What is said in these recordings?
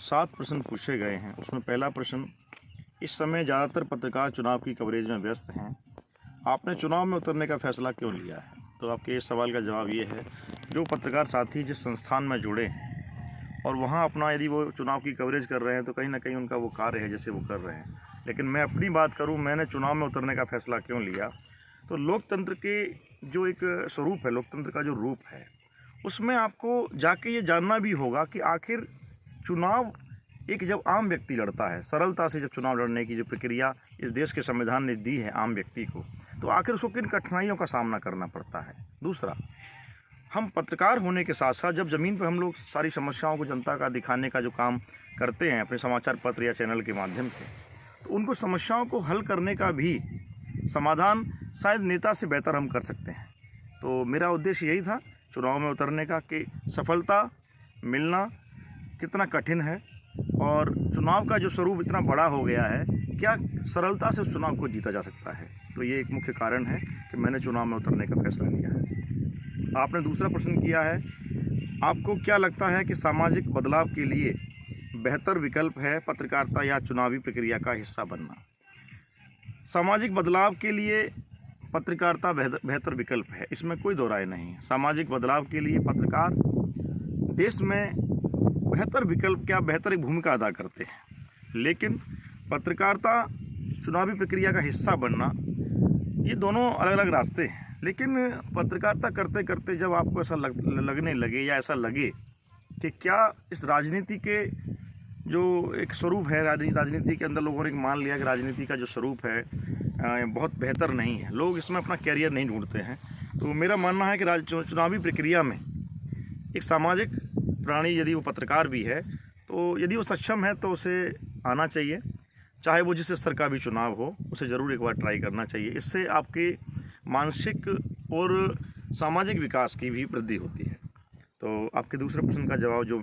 7 प्रश्न पूछे गए हैं। उसमें पहला प्रश्न, इस समय ज़्यादातर पत्रकार चुनाव की कवरेज में व्यस्त हैं, आपने चुनाव में उतरने का फैसला क्यों लिया है? तो आपके इस सवाल का जवाब ये है, जो पत्रकार साथी जिस संस्थान में जुड़े हैं और वहाँ अपना यदि वो चुनाव की कवरेज कर रहे हैं तो कहीं ना कहीं उनका वो कार्य है जैसे वो कर रहे हैं। लेकिन मैं अपनी बात करूँ, मैंने चुनाव में उतरने का फैसला क्यों लिया, तो लोकतंत्र के जो एक स्वरूप है, लोकतंत्र का जो रूप है, उसमें आपको जाके ये जानना भी होगा कि आखिर चुनाव एक जब आम व्यक्ति लड़ता है, सरलता से जब चुनाव लड़ने की जो प्रक्रिया इस देश के संविधान ने दी है आम व्यक्ति को, तो आखिर उसको किन कठिनाइयों का सामना करना पड़ता है। दूसरा, हम पत्रकार होने के साथ साथ जब ज़मीन पर हम लोग सारी समस्याओं को जनता का दिखाने का जो काम करते हैं अपने समाचार पत्र या चैनल के माध्यम से, तो उनको समस्याओं को हल करने का भी समाधान शायद नेता से बेहतर हम कर सकते हैं। तो मेरा उद्देश्य यही था चुनाव में उतरने का कि सफलता मिलना कितना कठिन है और चुनाव का जो स्वरूप इतना बड़ा हो गया है, क्या सरलता से उस चुनाव को जीता जा सकता है। तो ये एक मुख्य कारण है कि मैंने चुनाव में उतरने का फैसला लिया है। आपने दूसरा प्रश्न किया है, आपको क्या लगता है कि सामाजिक बदलाव के लिए बेहतर विकल्प है पत्रकारिता या चुनावी प्रक्रिया का हिस्सा बनना? सामाजिक बदलाव के लिए पत्रकारिता बेहतर विकल्प है, इसमें कोई दो राय नहीं है। सामाजिक बदलाव के लिए पत्रकार देश में बेहतर विकल्प क्या बेहतर एक भूमिका अदा करते हैं। लेकिन पत्रकारिता चुनावी प्रक्रिया का हिस्सा बनना, ये दोनों अलग अलग रास्ते हैं। लेकिन पत्रकारिता करते करते जब आपको ऐसा लगने लगे या ऐसा लगे कि क्या इस राजनीति के जो एक स्वरूप है, राजनीति के अंदर लोगों ने मान लिया कि राजनीति का जो स्वरूप है बहुत बेहतर नहीं है, लोग इसमें अपना कैरियर नहीं ढूंढते हैं, तो मेरा मानना है कि चुनावी प्रक्रिया में एक सामाजिक प्राणी यदि वो पत्रकार भी है, तो यदि वो सक्षम है तो उसे आना चाहिए, चाहे वो जिस स्तर का भी चुनाव हो, उसे ज़रूर एक बार ट्राई करना चाहिए। इससे आपके मानसिक और सामाजिक विकास की भी वृद्धि होती है। तो आपके दूसरे प्रश्न का जवाब जो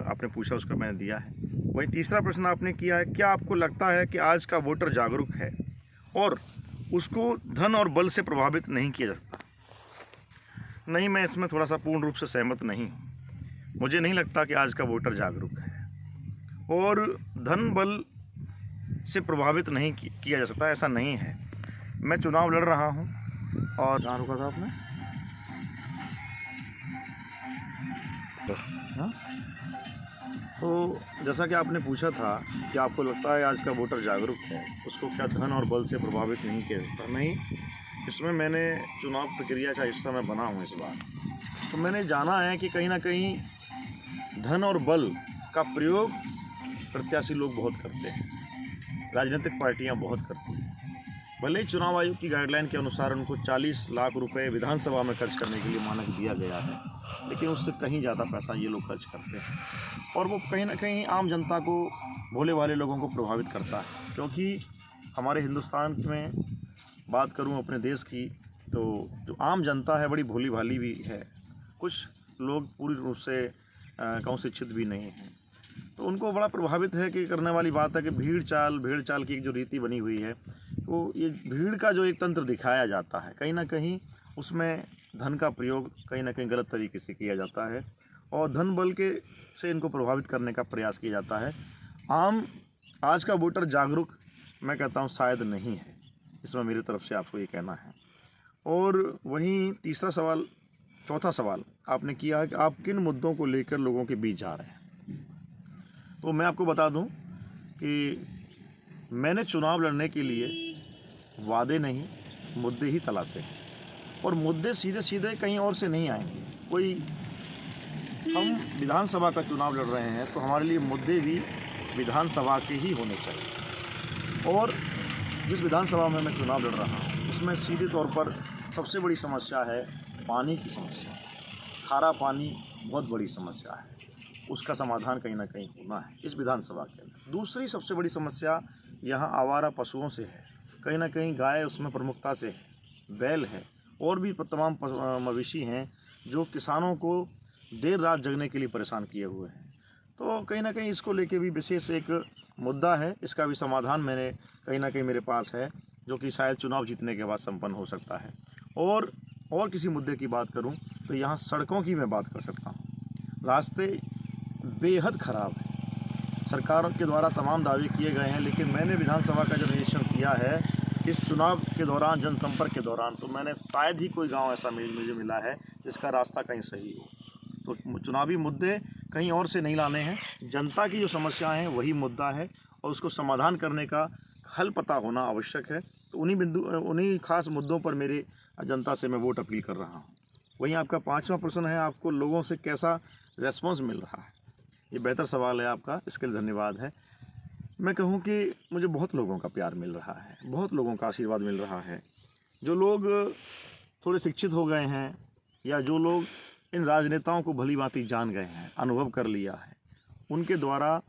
आपने पूछा उसका मैंने दिया है। वहीं तीसरा प्रश्न आपने किया है, क्या आपको लगता है कि आज का वोटर जागरूक है और उसको धन और बल से प्रभावित नहीं किया जा सकता? नहीं, मैं इसमें थोड़ा सा पूर्ण रूप से सहमत नहीं हूँ। मुझे नहीं लगता कि आज का वोटर जागरूक है और धन बल से प्रभावित नहीं किया जा सकता, ऐसा नहीं है। मैं चुनाव लड़ रहा हूँ और कहाँ रुका था आपने? हाँ, तो जैसा कि आपने पूछा था कि आपको लगता है आज का वोटर जागरूक है, उसको क्या धन और बल से प्रभावित नहीं किया जाता? नहीं, इसमें मैंने चुनाव प्रक्रिया का हिस्सा मैं बना हूँ इस बार, तो मैंने जाना है कि कहीं ना कहीं धन और बल का प्रयोग प्रत्याशी लोग बहुत करते हैं, राजनीतिक पार्टियां बहुत करती हैं। भले ही चुनाव आयोग की गाइडलाइन के अनुसार उनको 40 लाख रुपए विधानसभा में खर्च करने के लिए मानक दिया गया है, लेकिन उससे कहीं ज़्यादा पैसा ये लोग खर्च करते हैं और वो कहीं ना कहीं आम जनता को, भोले वाले लोगों को प्रभावित करता है। क्योंकि हमारे हिंदुस्तान में बात करूं अपने देश की, तो जो आम जनता है बड़ी भोली भाली भी है, कुछ लोग पूरी रूप से गाँव शिक्षित भी नहीं हैं, तो उनको बड़ा प्रभावित है कि करने वाली बात है कि भेड़ चाल की जो रीति बनी हुई है, तो ये भीड़ का जो एक तंत्र दिखाया जाता है, कहीं ना कहीं उसमें धन का प्रयोग कहीं ना कहीं गलत तरीके से किया जाता है और धन बल के से इनको प्रभावित करने का प्रयास किया जाता है। आज का वोटर जागरूक मैं कहता हूँ शायद नहीं है, इसमें मेरी तरफ से आपको ये कहना है। और वहीं चौथा सवाल आपने किया है कि आप किन मुद्दों को लेकर लोगों के बीच जा रहे हैं। तो मैं आपको बता दूं कि मैंने चुनाव लड़ने के लिए वादे नहीं, मुद्दे ही तलाशे और मुद्दे सीधे सीधे कहीं और से नहीं आएंगे। हम विधानसभा का चुनाव लड़ रहे हैं तो हमारे लिए मुद्दे भी विधानसभा के ही होने चाहिए और जिस विधानसभा में मैं चुनाव लड़ रहा हूँ उसमें सीधे तौर पर सबसे बड़ी समस्या है पानी की समस्या। खारा पानी बहुत बड़ी समस्या है, उसका समाधान कहीं ना कहीं होना है इस विधानसभा के अंदर। दूसरी सबसे बड़ी समस्या यहाँ आवारा पशुओं से है, कहीं ना कहीं गाय उसमें प्रमुखता से है, बैल है और भी तमाम मवेशी हैं जो किसानों को देर रात जगने के लिए परेशान किए हुए हैं। तो कहीं ना कहीं इसको लेके भी विशेष एक मुद्दा है, इसका भी समाधान कहीं ना कहीं मेरे पास है, जो कि शायद चुनाव जीतने के बाद संपन्न हो सकता है। और किसी मुद्दे की बात करूं तो यहाँ सड़कों की मैं बात कर सकता हूं। रास्ते बेहद ख़राब हैं, सरकार के द्वारा तमाम दावे किए गए हैं, लेकिन मैंने विधानसभा का जब निरीक्षण किया है इस चुनाव के दौरान, जनसंपर्क के दौरान, तो मैंने शायद ही कोई गांव ऐसा मुझे मिला है जिसका रास्ता कहीं सही हो। तो चुनावी मुद्दे कहीं और से नहीं लाने हैं, जनता की जो समस्याएं हैं वही मुद्दा है और उसको समाधान करने का हल पता होना आवश्यक है। तो उन्हीं खास मुद्दों पर मेरे जनता से मैं वोट अपील कर रहा हूँ। वहीं आपका 5वां प्रश्न है, आपको लोगों से कैसा रेस्पॉन्स मिल रहा है। ये बेहतर सवाल है आपका, इसके लिए धन्यवाद है। मैं कहूँ कि मुझे बहुत लोगों का प्यार मिल रहा है, बहुत लोगों का आशीर्वाद मिल रहा है। जो लोग थोड़े शिक्षित हो गए हैं या जो लोग इन राजनेताओं को भली भांति जान गए हैं, अनुभव कर लिया है, उनके द्वारा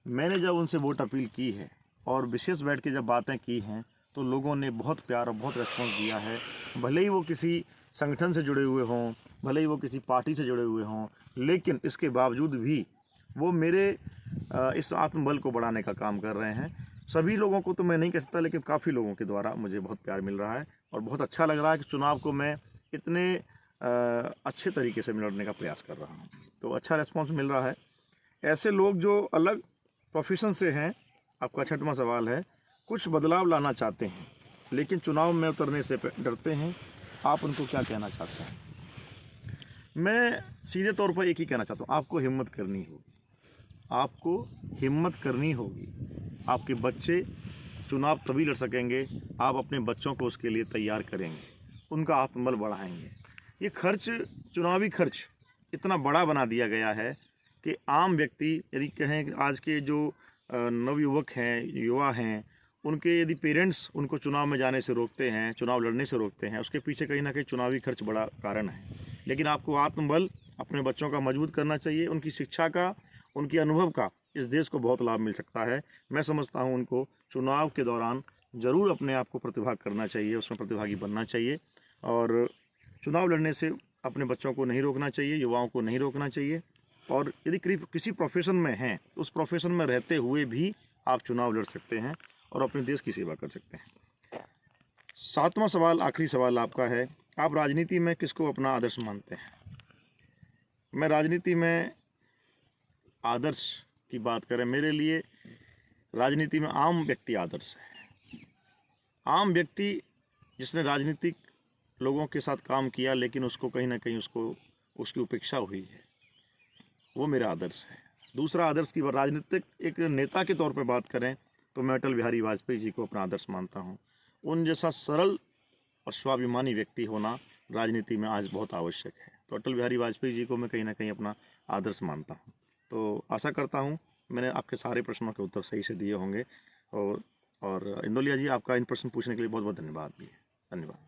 मैंने जब उनसे वोट अपील की है और विशेष बैठ के जब बातें की हैं तो लोगों ने बहुत प्यार और बहुत रेस्पॉन्स दिया है। भले ही वो किसी संगठन से जुड़े हुए हों, भले ही वो किसी पार्टी से जुड़े हुए हों, लेकिन इसके बावजूद भी वो मेरे इस आत्मबल को बढ़ाने का काम कर रहे हैं। सभी लोगों को तो मैं नहीं कह सकता, लेकिन काफ़ी लोगों के द्वारा मुझे बहुत प्यार मिल रहा है और बहुत अच्छा लग रहा है कि चुनाव को मैं इतने अच्छे तरीके से लड़ने का प्रयास कर रहा हूँ। तो अच्छा रिस्पॉन्स मिल रहा है। ऐसे लोग जो अलग प्रोफेशन से हैं, आपका 6वां सवाल है, कुछ बदलाव लाना चाहते हैं लेकिन चुनाव में उतरने से डरते हैं, आप उनको क्या कहना चाहते हैं? मैं सीधे तौर पर एक ही कहना चाहता हूँ, आपको हिम्मत करनी होगी, आपको हिम्मत करनी होगी। आपके बच्चे चुनाव तभी लड़ सकेंगे, आप अपने बच्चों को उसके लिए तैयार करेंगे, उनका आत्मबल बढ़ाएंगे। ये खर्च, चुनावी खर्च इतना बड़ा बना दिया गया है कि आम व्यक्ति, यदि कहें आज के जो नवयुवक हैं, युवा हैं, उनके यदि पेरेंट्स उनको चुनाव में जाने से रोकते हैं, चुनाव लड़ने से रोकते हैं, उसके पीछे कहीं ना कहीं चुनावी खर्च बड़ा कारण है। लेकिन आपको आत्मबल अपने बच्चों का मजबूत करना चाहिए, उनकी शिक्षा का, उनके अनुभव का इस देश को बहुत लाभ मिल सकता है। मैं समझता हूँ उनको चुनाव के दौरान ज़रूर अपने आप को प्रतिभाग करना चाहिए, उसमें प्रतिभागी बनना चाहिए और चुनाव लड़ने से अपने बच्चों को नहीं रोकना चाहिए, युवाओं को नहीं रोकना चाहिए। और यदि किसी प्रोफेशन में हैं तो उस प्रोफेशन में रहते हुए भी आप चुनाव लड़ सकते हैं और अपने देश की सेवा कर सकते हैं। 7वां सवाल, आखिरी सवाल आपका है, आप राजनीति में किसको अपना आदर्श मानते हैं? मैं राजनीति में आदर्श की बात करें, मेरे लिए राजनीति में आम व्यक्ति आदर्श है। आम व्यक्ति जिसने राजनीतिक लोगों के साथ काम किया लेकिन उसको कहीं ना कहीं उसकी उपेक्षा हुई है, वो मेरा आदर्श है। दूसरा आदर्श की राजनीतिक एक नेता के तौर पर बात करें तो मैं अटल बिहारी वाजपेयी जी को अपना आदर्श मानता हूँ। उन जैसा सरल और स्वाभिमानी व्यक्ति होना राजनीति में आज बहुत आवश्यक है। तो अटल बिहारी वाजपेयी जी को मैं कहीं ना कहीं अपना आदर्श मानता हूँ। तो आशा करता हूँ मैंने आपके सारे प्रश्नों के उत्तर सही से दिए होंगे। और इंदौलिया जी, आपका इन प्रश्न पूछने के लिए बहुत बहुत धन्यवाद भी है। धन्यवाद।